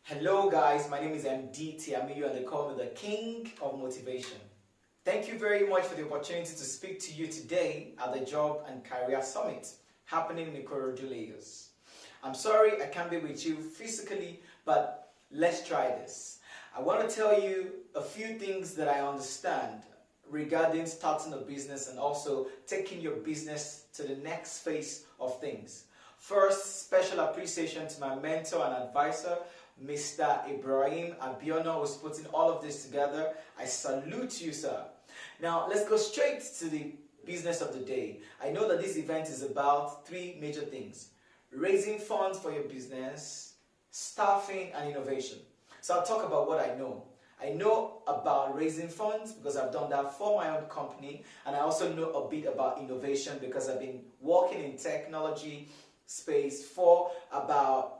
Hello guys, my name is Emdee Tiamiyu and they call me the King of Motivation. Thank you very much for the opportunity to speak to you today at the Job and Career Summit happening in Ikorodu, Lagos. I'm sorry I can't be with you physically, but let's try this. I want to tell you a few things that I understand regarding starting a business and also taking your business to the next phase of things. First, special appreciation to my mentor and advisor, Mr. Ibrahim Abiona, who's putting all of this together. I salute you, sir. Now, let's go straight to the business of the day. I know that this event is about three major things: raising funds for your business, staffing, and innovation. So I'll talk about what I know. I know about raising funds because I've done that for my own company, and I also know a bit about innovation because I've been working in technology space for about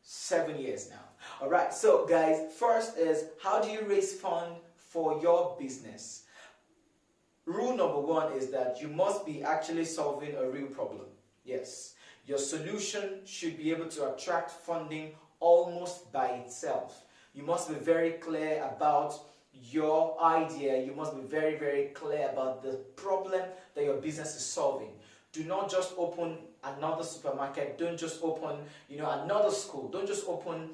7 years now. All right, so guys, first is, how do you raise funds for your business? Rule number one is that you must be actually solving a real problem. Yes, your solution should be able to attract funding almost by itself. You must be very clear about your idea. You must be very, very clear about the problem that your business is solving. Do not just open another supermarket. Don't just open, another school. Don't just open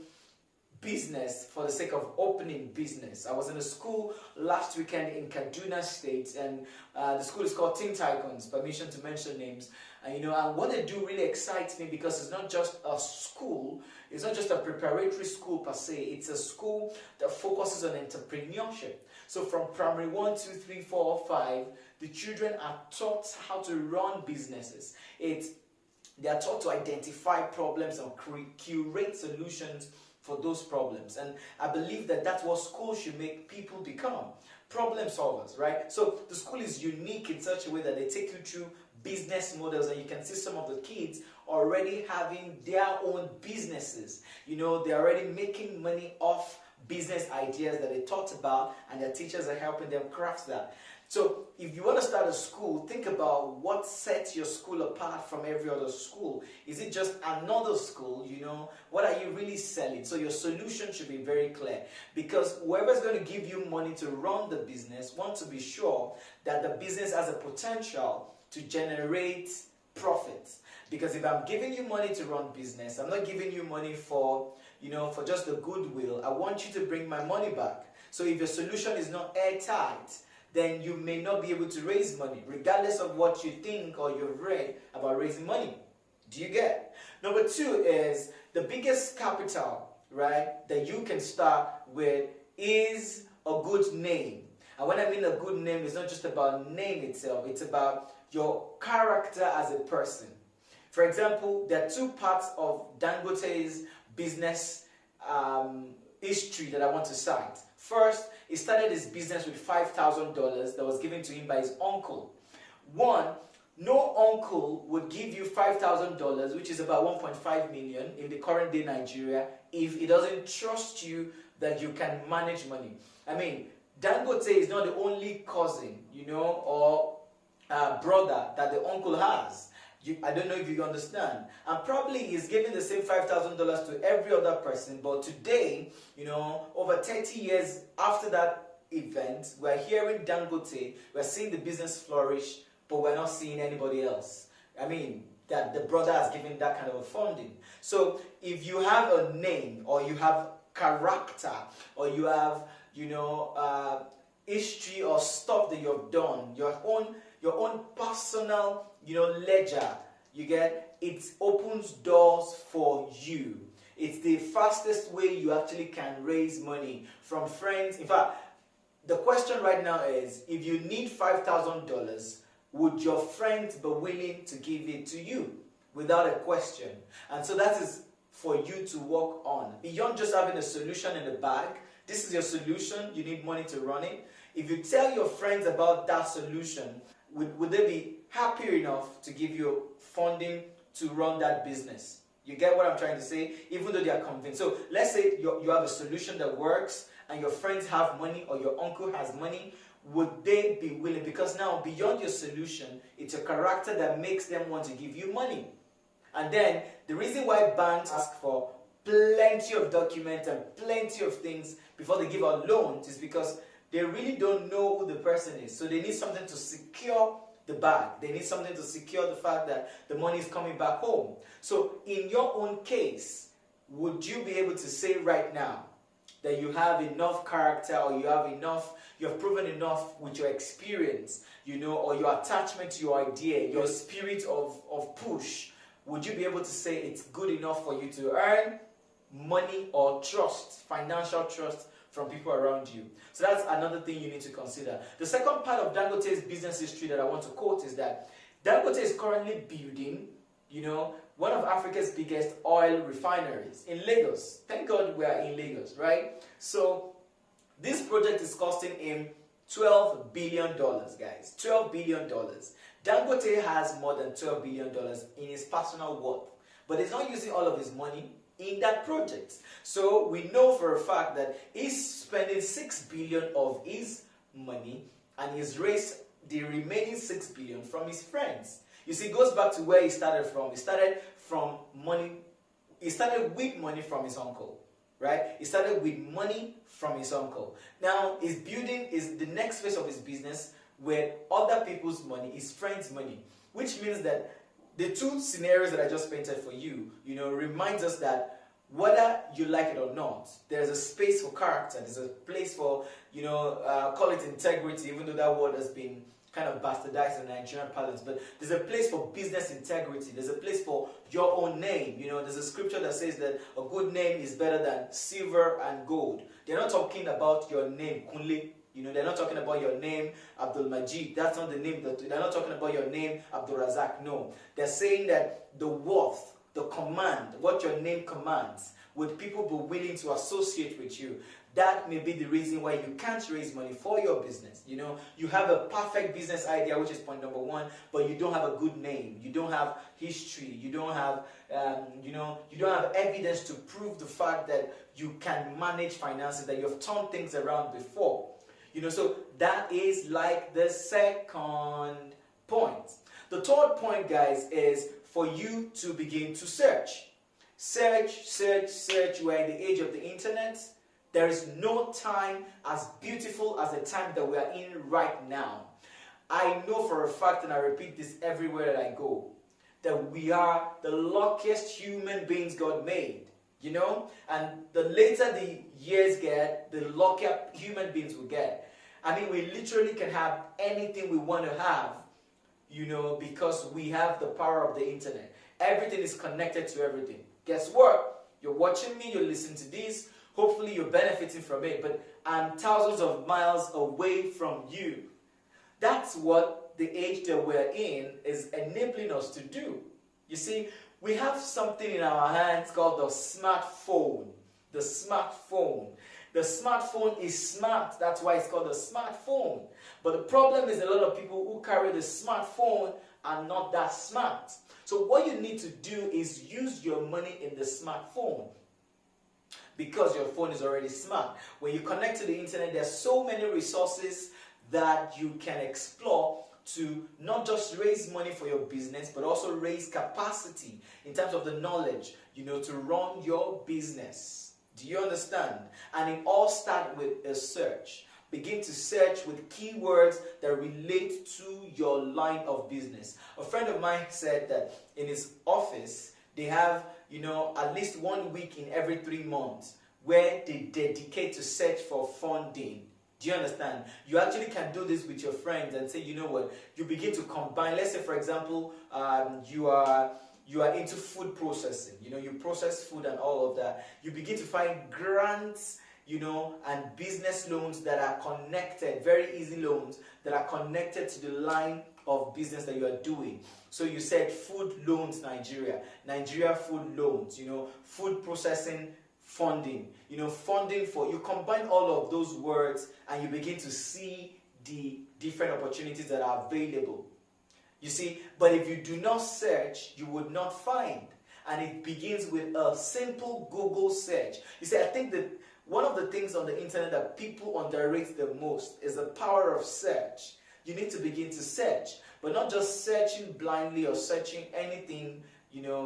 business for the sake of opening business. I was in a school last weekend in Kaduna State, and the school is called Teen Tycoons, permission to mention names. And what they do really excites me because it's not just a school, it's not just a preparatory school per se, it's a school that focuses on entrepreneurship. So from primary 1, 2, 3, 4, 5, the children are taught how to run businesses. They are taught to identify problems and curate solutions for those problems. And I believe that that's what schools should make people become, problem solvers, right? So the school is unique in such a way that they take you through business models, and you can see some of the kids already having their own businesses. They're already making money off business ideas that they taught about, and their teachers are helping them craft that. So if you want to start a school, think about what sets your school apart from every other school. Is it just another school? What are you really selling? So your solution should be very clear, because whoever's going to give you money to run the business wants to be sure that the business has a potential to generate profits. Because if I'm giving you money to run business, I'm not giving you money for just the goodwill. I want you to bring my money back. So if your solution is not airtight, then you may not be able to raise money, regardless of what you think or you've read about raising money. Do you get? Number two is the biggest capital, right, that you can start with is a good name. And when I mean a good name, it's not just about name itself, it's about your character as a person. For example, there are two parts of Dangote's business history that I want to cite. First, he started his business with $5,000 that was given to him by his uncle. No uncle would give you $5,000, which is about 1.5 million in the current day Nigeria, if he doesn't trust you that you can manage money. I mean, Dangote is not the only cousin, or brother that the uncle has. I don't know if you understand. And probably he's giving the same $5,000 to every other person. But today, over 30 years after that event, we're hearing Dangote, we're seeing the business flourish, but we're not seeing anybody else. I mean, that the brother has given that kind of a funding. So if you have a name, or you have character, or you have, history or stuff that you've done, your own personal ledger, it opens doors for you. It's the fastest way you actually can raise money from friends. In fact, the question right now is, if you need $5,000, would your friends be willing to give it to you without a question? And so that is for you to work on. Beyond just having a solution in the bag, this is your solution, you need money to run it. If you tell your friends about that solution, would they be happy enough to give you funding to run that business? You get what I'm trying to say? Even though they are convinced. So let's say you have a solution that works and your friends have money or your uncle has money. Would they be willing? Because now, beyond your solution, it's your character that makes them want to give you money. And then the reason why banks ask for plenty of documents and plenty of things before they give out loans is because they really don't know who the person is. So they need something to secure the bag. They need something to secure the fact that the money is coming back home. So in your own case, would you be able to say right now that you have enough character, or you have proven enough with your experience, or your attachment to your idea, your spirit of push? Would you be able to say it's good enough for you to earn money or trust, financial trust from people around you? So that's another thing you need to consider. The second part of Dangote's business history that I want to quote is that Dangote is currently building, one of Africa's biggest oil refineries in Lagos. Thank God we are in Lagos, right? So this project is costing him $12 billion, guys. $12 billion. Dangote has more than $12 billion in his personal wealth, but he's not using all of his money in that project. So we know for a fact that he's spending $6 billion of his money, and he's raised the remaining $6 billion from his friends. You see, it goes back to where he started from. He started with money from his uncle, right? He started with money from his uncle. Now, his building is the next phase of his business with other people's money, his friends' money, which means that the two scenarios that I just painted for you, reminds us that whether you like it or not, there's a space for character, there's a place for, call it integrity, even though that word has been kind of bastardized in Nigerian parlance, but there's a place for business integrity, there's a place for your own name. There's a scripture that says that a good name is better than silver and gold. They're not talking about your name, Kunle. They're not talking about your name, Abdul Majid. That's not the name. They're not talking about your name, Abdul Razak. No. They're saying that the worth, the command, what your name commands, would people be willing to associate with you? That may be the reason why you can't raise money for your business. You have a perfect business idea, which is point number one, but you don't have a good name. You don't have history. You don't have, you don't have evidence to prove the fact that you can manage finances, that you've turned things around before. So that is like the second point. The third point, guys, is for you to begin to search. Search, search, search. We're in the age of the internet. There is no time as beautiful as the time that we are in right now. I know for a fact, and I repeat this everywhere that I go, that we are the luckiest human beings God made. And the later the years get, the luckier human beings will get. I mean, we literally can have anything we want to have, because we have the power of the internet. Everything is connected to everything. Guess what? You're watching me, you're listening to this, hopefully you're benefiting from it, but I'm thousands of miles away from you. That's what the age that we're in is enabling us to do. You see, we have something in our hands called the smartphone. The smartphone. The smartphone is smart. That's why it's called a smartphone. But the problem is a lot of people who carry the smartphone are not that smart. So what you need to do is use your money in the smartphone, because your phone is already smart. When you connect to the internet, there's so many resources that you can explore to not just raise money for your business, but also raise capacity in terms of the knowledge, to run your business. Do you understand? And it all starts with a search. Begin to search with keywords that relate to your line of business. A friend of mine said that in his office, they have, at least 1 week in every 3 months where they dedicate to search for funding. Do you understand? You actually can do this with your friends and say, you know what, you begin to combine. Let's say, for example, you are into food processing. You process food and all of that. You begin to find grants, and business loans that are connected, very easy loans that are connected to the line of business that you are doing. So you said food loans, Nigeria food loans, food processing funding, funding for, you combine all of those words and you begin to see the different opportunities that are available. You see, but if you do not search, you would not find. And it begins with a simple Google search. You see, I think that one of the things on the internet that people underrate the most is the power of search. You need to begin to search, but not just searching blindly or searching anything,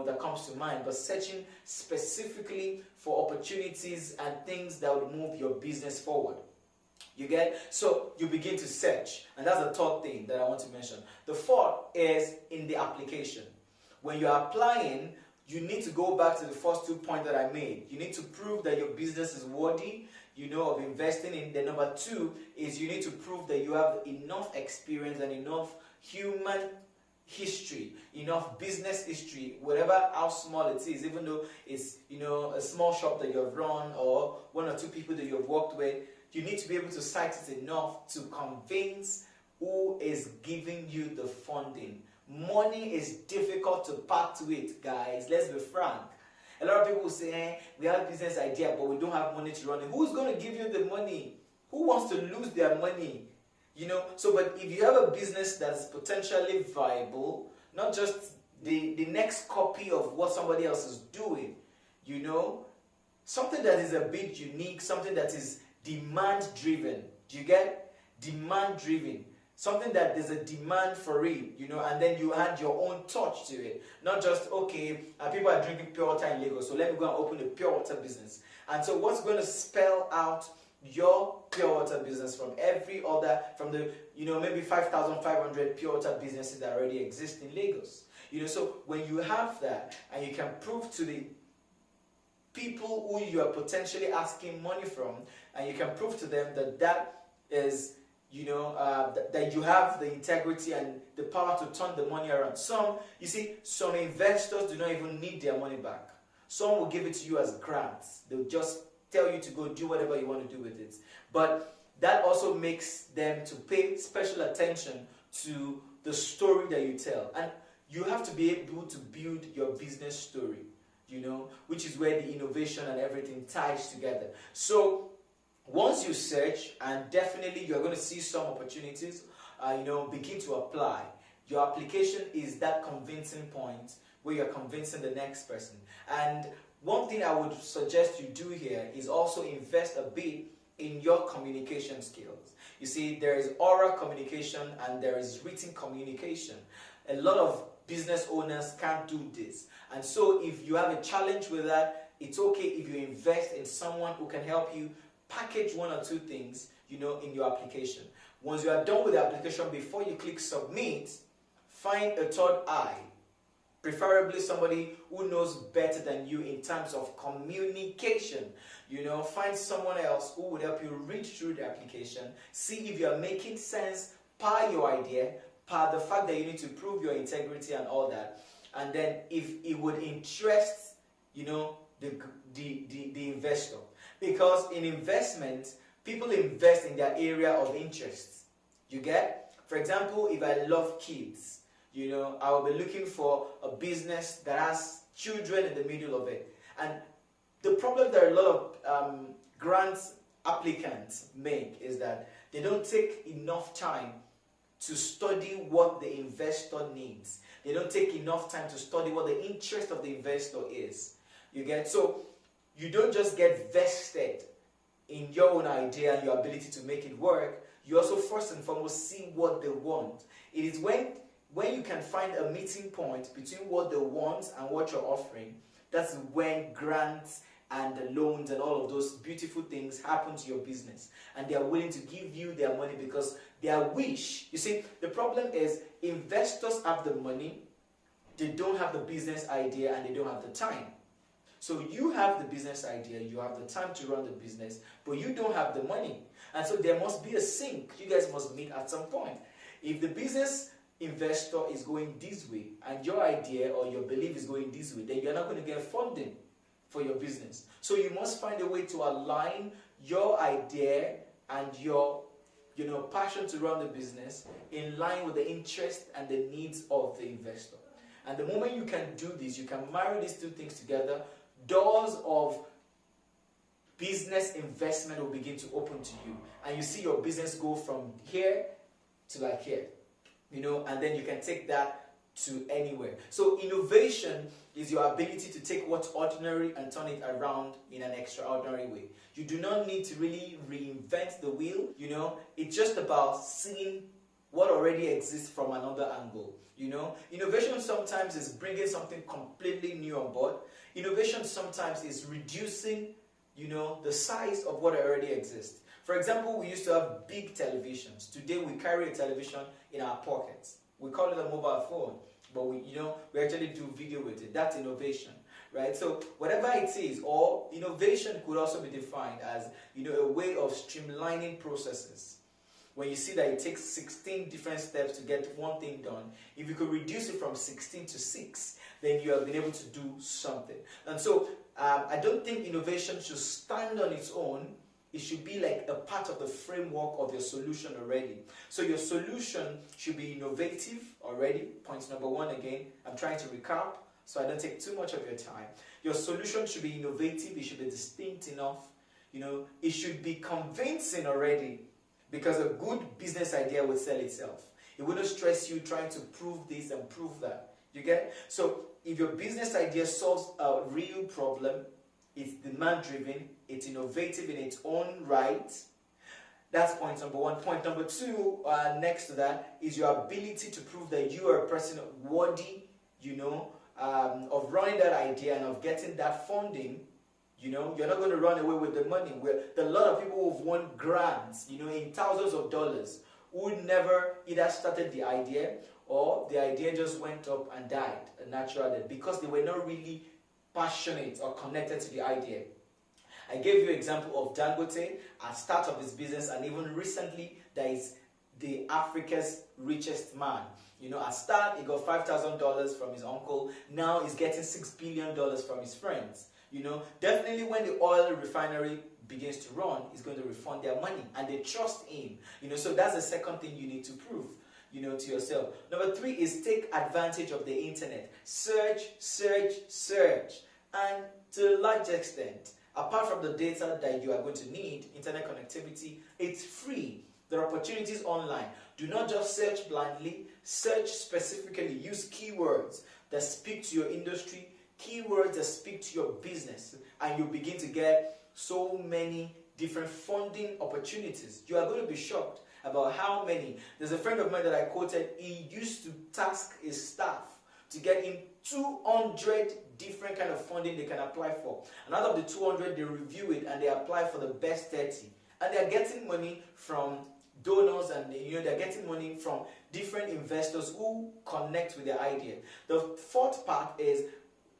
that comes to mind, but searching specifically for opportunities and things that would move your business forward. You get? So you begin to search. And that's the third thing that I want to mention. The fourth is in the application. When you're applying, you need to go back to the first 2 points that I made. You need to prove that your business is worthy, of investing in. The number 2 is you need to prove that you have enough experience and enough human history, enough business history, whatever how small it is, even though it's a small shop that you have run or 1 or 2 people that you have worked with. You need to be able to cite it enough to convince who is giving you the funding. Money is difficult to part with, guys. Let's be frank. A lot of people say, we have a business idea, but we don't have money to run it. Who's going to give you the money? Who wants to lose their money? But if you have a business that's potentially viable, not just the next copy of what somebody else is doing, something that is a bit unique, something that is demand driven. Do you get? Demand driven. Something that there's a demand for it, and then you add your own touch to it. Not just, okay, people are drinking pure water in Lagos, so let me go and open a pure water business. And so what's going to spell out your pure water business from every other, from the, maybe 5,500 pure water businesses that already exist in Lagos? So when you have that, and you can prove to the people who you are potentially asking money from, and you can prove to them that is, that you have the integrity and the power to turn the money around. Some investors do not even need their money back. Some will give it to you as grants. They'll just tell you to go do whatever you want to do with it. But that also makes them to pay special attention to the story that you tell. And you have to be able to build your business story, which is where the innovation and everything ties together. So once you search, and definitely you're going to see some opportunities, begin to apply. Your application is that convincing point where you're convincing the next person. And one thing I would suggest you do here is also invest a bit in your communication skills. You see, there is oral communication and there is written communication. A lot of business owners can't do this. And so if you have a challenge with that, it's okay if you invest in someone who can help you package 1 or 2 things, in your application. Once you are done with the application, before you click submit, find a third eye. Preferably somebody who knows better than you in terms of communication. Find someone else who would help you read through the application, see if you are making sense per your idea, per the fact that you need to prove your integrity and all that. And then if it would interest, the investor. Because in investment, people invest in their area of interest. You get? For example, if I love kids, I will be looking for a business that has children in the middle of it. And the problem that a lot of grants applicants make is that they don't take enough time to study what the investor needs. They don't take enough time to study what the interest of the investor is. You get? So you don't just get vested in your own idea and your ability to make it work. You also first and foremost see what they want. It is when you can find a meeting point between what they want and what you're offering, that's when grants and the loans and all of those beautiful things happen to your business. And they are willing to give you their money because their wish. You see, the problem is investors have the money, they don't have the business idea, and they don't have the time. So you have the business idea, you have the time to run the business, but you don't have the money. And so there must be a sync. You guys must meet at some point. If the business investor is going this way and your idea or your belief is going this way, then you're not going to get funding for your business. So you must find a way to align your idea and your passion to run the business in line with the interest and the needs of the investor. And the moment you can do this, you can marry these 2 things together, doors of business investment will begin to open to you. And you see your business go from here to like here. And then you can take that to anywhere. So innovation is your ability to take what's ordinary and turn it around in an extraordinary way. You do not need to really reinvent the wheel. It's just about seeing what already exists from another angle. Innovation sometimes is bringing something completely new on board. Innovation sometimes is reducing, the size of what already exists. For example, we used to have big televisions. Today we carry a television in our pockets. We call it a mobile phone, but we actually do video with it. That's innovation, right? So whatever it is, or innovation could also be defined as, a way of streamlining processes. When you see that it takes 16 different steps to get one thing done, if you could reduce it from 16 to 6, then you have been able to do something. And so I don't think innovation should stand on its own. It should be like a part of the framework of your solution already. So your solution should be innovative already. Point number one again. I'm trying to recap so I don't take too much of your time. Your solution should be innovative. It should be distinct enough. It should be convincing already, because a good business idea will sell itself. It wouldn't stress you trying to prove this and prove that. You get it? So if your business idea solves a real problem, it's demand-driven, it's innovative in its own right. That's point number one. Point number two, next to that, is your ability to prove that you are a person worthy, of running that idea and of getting that funding. You're not going to run away with the money. There are a lot of people who've won grants, in thousands of dollars, who never either started the idea or the idea just went up and died a natural death because they were not really passionate or connected to the idea. I gave you an example of Dangote at start of his business, and even recently that is the Africa's richest man. At start he got $5,000 from his uncle. Now he's getting $6 billion from his friends. Definitely when the oil refinery begins to run, he's going to refund their money, and they trust him. So that's the second thing you need to prove, to yourself. Number three is take advantage of the internet. Search, search, search. And to a large extent, apart from the data that you are going to need, internet connectivity, it's free. There are opportunities online. Do not just search blindly. Search specifically. Use keywords that speak to your industry, keywords that speak to your business, and you begin to get so many different funding opportunities. You are going to be shocked about how many. There's a friend of mine that I quoted. He used to task his staff to get him 200 different kind of funding they can apply for. And out of the 200, they review it and they apply for the best 30. And they're getting money from donors, and they're getting money from different investors who connect with their idea. The fourth part is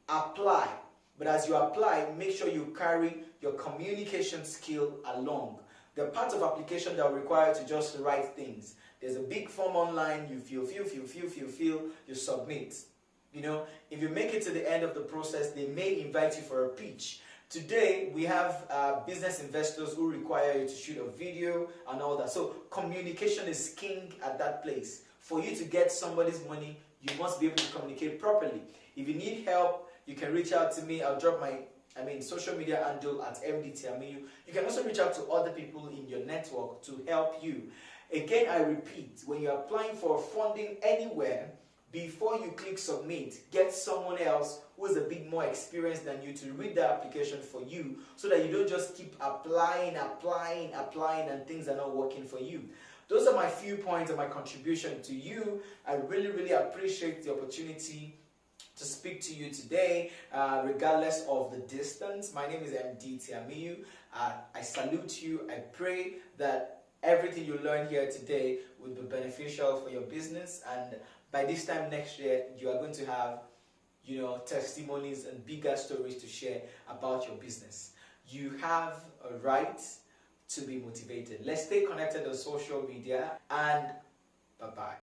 apply. But as you apply, make sure you carry your communication skill along. There are parts of application that are required to just write things. There's a big form online, you fill, you submit. If you make it to the end of the process, they may invite you for a pitch. Today, we have business investors who require you to shoot a video and all that. So communication is king at that place. For you to get somebody's money, you must be able to communicate properly. If you need help, you can reach out to me. I'll drop my social media handle at Emdee Tiamiyu. You can also reach out to other people in your network to help you. Again, I repeat, when you're applying for funding anywhere, before you click submit, get someone else who is a bit more experienced than you to read the application for you, so that you don't just keep applying, and things are not working for you. Those are my few points and my contribution to you. I really, really appreciate the opportunity to speak to you today, regardless of the distance. My name is Emdee Tiamiyu. I salute you. I pray that everything you learned here today will be beneficial for your business, and by this time next year, you are going to have, testimonies and bigger stories to share about your business. You have a right to be motivated. Let's stay connected on social media, and bye-bye.